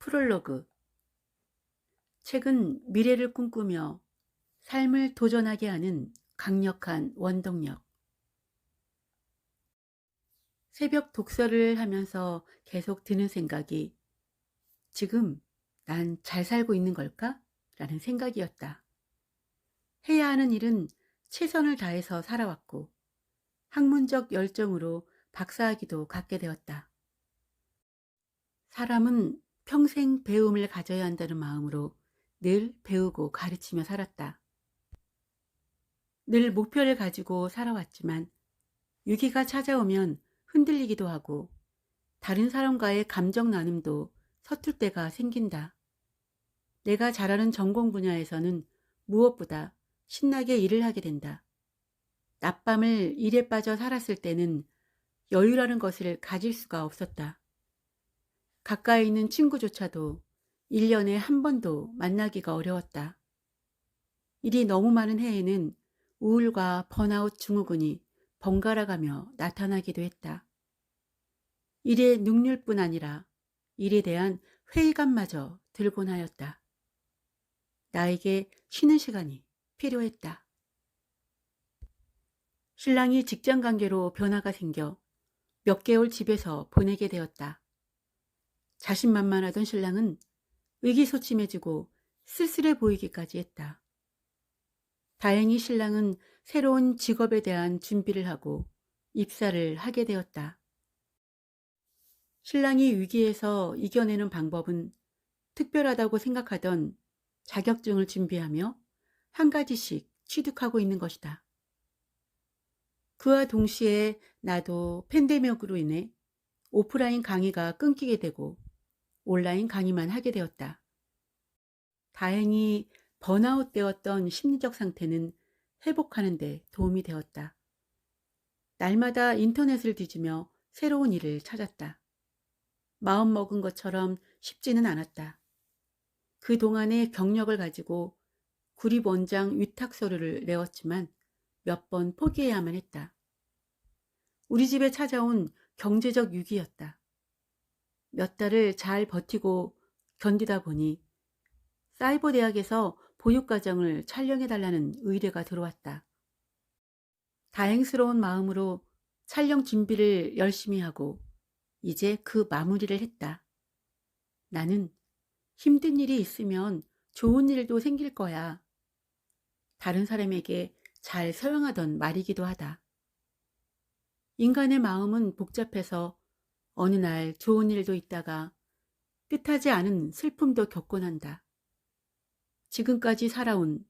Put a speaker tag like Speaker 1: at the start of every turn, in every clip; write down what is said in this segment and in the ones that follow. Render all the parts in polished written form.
Speaker 1: 프롤로그. 책은 미래를 꿈꾸며 삶을 도전하게 하는 강력한 원동력. 새벽 독서를 하면서 계속 드는 생각이 지금 난 잘 살고 있는 걸까? 라는 생각이었다. 해야 하는 일은 최선을 다해서 살아왔고 학문적 열정으로 박사학위도 갖게 되었다. 사람은 평생 배움을 가져야 한다는 마음으로 늘 배우고 가르치며 살았다. 늘 목표를 가지고 살아왔지만 위기가 찾아오면 흔들리기도 하고 다른 사람과의 감정 나눔도 서툴 때가 생긴다. 내가 잘하는 전공 분야에서는 무엇보다 신나게 일을 하게 된다. 낮밤을 일에 빠져 살았을 때는 여유라는 것을 가질 수가 없었다. 가까이 있는 친구조차도 1년에 한 번도 만나기가 어려웠다. 일이 너무 많은 해에는 우울과 번아웃 증후군이 번갈아가며 나타나기도 했다. 일의 능률뿐 아니라 일에 대한 회의감마저 들곤 하였다. 나에게 쉬는 시간이 필요했다. 신랑이 직장 관계로 변화가 생겨 몇 개월 집에서 보내게 되었다. 자신만만하던 신랑은 의기소침해지고 쓸쓸해 보이기까지 했다. 다행히 신랑은 새로운 직업에 대한 준비를 하고 입사를 하게 되었다. 신랑이 위기에서 이겨내는 방법은 특별하다고 생각하던 자격증을 준비하며 한 가지씩 취득하고 있는 것이다. 그와 동시에 나도 팬데믹으로 인해 오프라인 강의가 끊기게 되고 온라인 강의만 하게 되었다. 다행히 번아웃 되었던 심리적 상태는 회복하는 데 도움이 되었다. 날마다 인터넷을 뒤지며 새로운 일을 찾았다. 마음 먹은 것처럼 쉽지는 않았다. 그동안의 경력을 가지고 구립원장 위탁 서류를 내었지만 몇 번 포기해야만 했다. 우리 집에 찾아온 경제적 위기였다. 몇 달을 잘 버티고 견디다 보니 사이버 대학에서 보육과정을 촬영해달라는 의뢰가 들어왔다. 다행스러운 마음으로 촬영 준비를 열심히 하고 이제 그 마무리를 했다. 나는 힘든 일이 있으면 좋은 일도 생길 거야. 다른 사람에게 잘 사용하던 말이기도 하다. 인간의 마음은 복잡해서 어느 날 좋은 일도 있다가 뜻하지 않은 슬픔도 겪곤 한다. 지금까지 살아온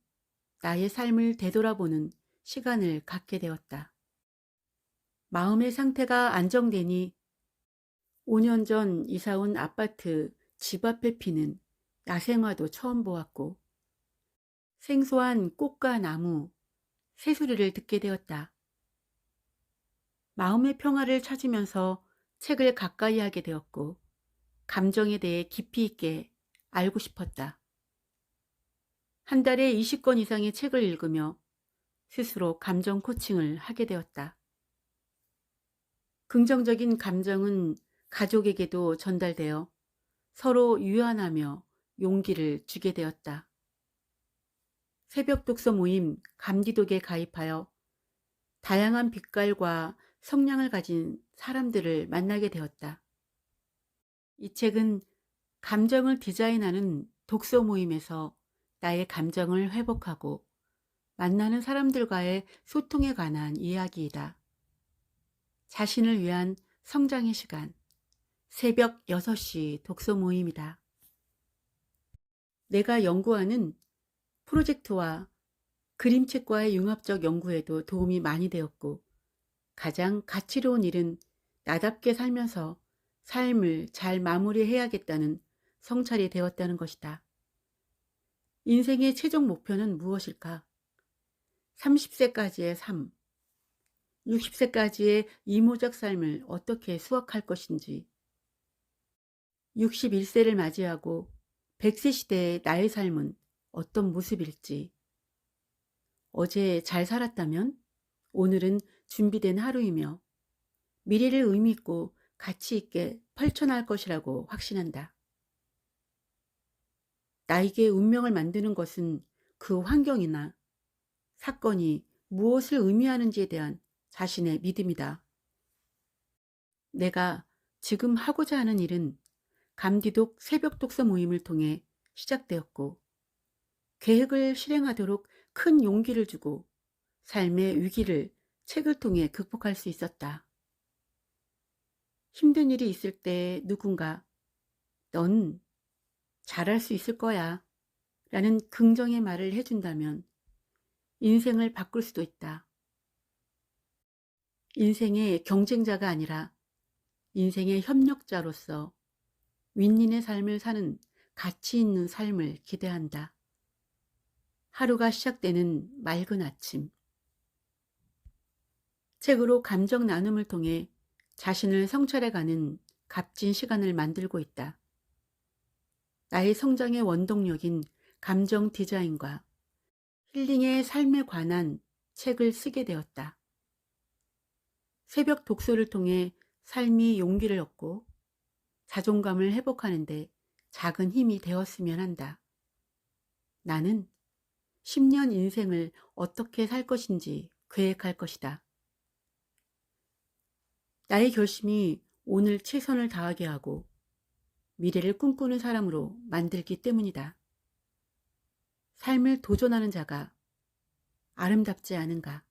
Speaker 1: 나의 삶을 되돌아보는 시간을 갖게 되었다. 마음의 상태가 안정되니 5년 전 이사 온 아파트 집 앞에 피는 야생화도 처음 보았고 생소한 꽃과 나무, 새소리를 듣게 되었다. 마음의 평화를 찾으면서 책을 가까이 하게 되었고 감정에 대해 깊이 있게 알고 싶었다. 한 달에 20권 이상의 책을 읽으며 스스로 감정 코칭을 하게 되었다. 긍정적인 감정은 가족에게도 전달되어 서로 유연하며 용기를 주게 되었다. 새벽 독서 모임 감디독에 가입하여 다양한 빛깔과 성향을 가진 사람들을 만나게 되었다. 이 책은 감정을 디자인하는 독서 모임에서 나의 감정을 회복하고 만나는 사람들과의 소통에 관한 이야기이다. 자신을 위한 성장의 시간, 새벽 6시 독서 모임이다. 내가 연구하는 프로젝트와 그림책과의 융합적 연구에도 도움이 많이 되었고 가장 가치로운 일은 나답게 살면서 삶을 잘 마무리해야겠다는 성찰이 되었다는 것이다. 인생의 최종 목표는 무엇일까? 30세까지의 삶, 60세까지의 이모작 삶을 어떻게 수확할 것인지, 61세를 맞이하고 100세 시대의 나의 삶은 어떤 모습일지, 어제 잘 살았다면 오늘은 준비된 하루이며 미래를 의미 있고 가치 있게 펼쳐나갈 것이라고 확신한다. 나에게 운명을 만드는 것은 그 환경이나 사건이 무엇을 의미하는지에 대한 자신의 믿음이다. 내가 지금 하고자 하는 일은 감디독 새벽 독서 모임을 통해 시작되었고, 계획을 실행하도록 큰 용기를 주고 삶의 위기를 책을 통해 극복할 수 있었다. 힘든 일이 있을 때 누군가 넌 잘할 수 있을 거야 라는 긍정의 말을 해준다면 인생을 바꿀 수도 있다. 인생의 경쟁자가 아니라 인생의 협력자로서 윈윈의 삶을 사는 가치 있는 삶을 기대한다. 하루가 시작되는 맑은 아침. 책으로 감정 나눔을 통해 자신을 성찰해가는 값진 시간을 만들고 있다. 나의 성장의 원동력인 감정 디자인과 힐링의 삶에 관한 책을 쓰게 되었다. 새벽 독서를 통해 삶이 용기를 얻고 자존감을 회복하는 데 작은 힘이 되었으면 한다. 나는 10년 인생을 어떻게 살 것인지 계획할 것이다. 나의 결심이 오늘 최선을 다하게 하고 미래를 꿈꾸는 사람으로 만들기 때문이다. 삶을 도전하는 자가 아름답지 않은가?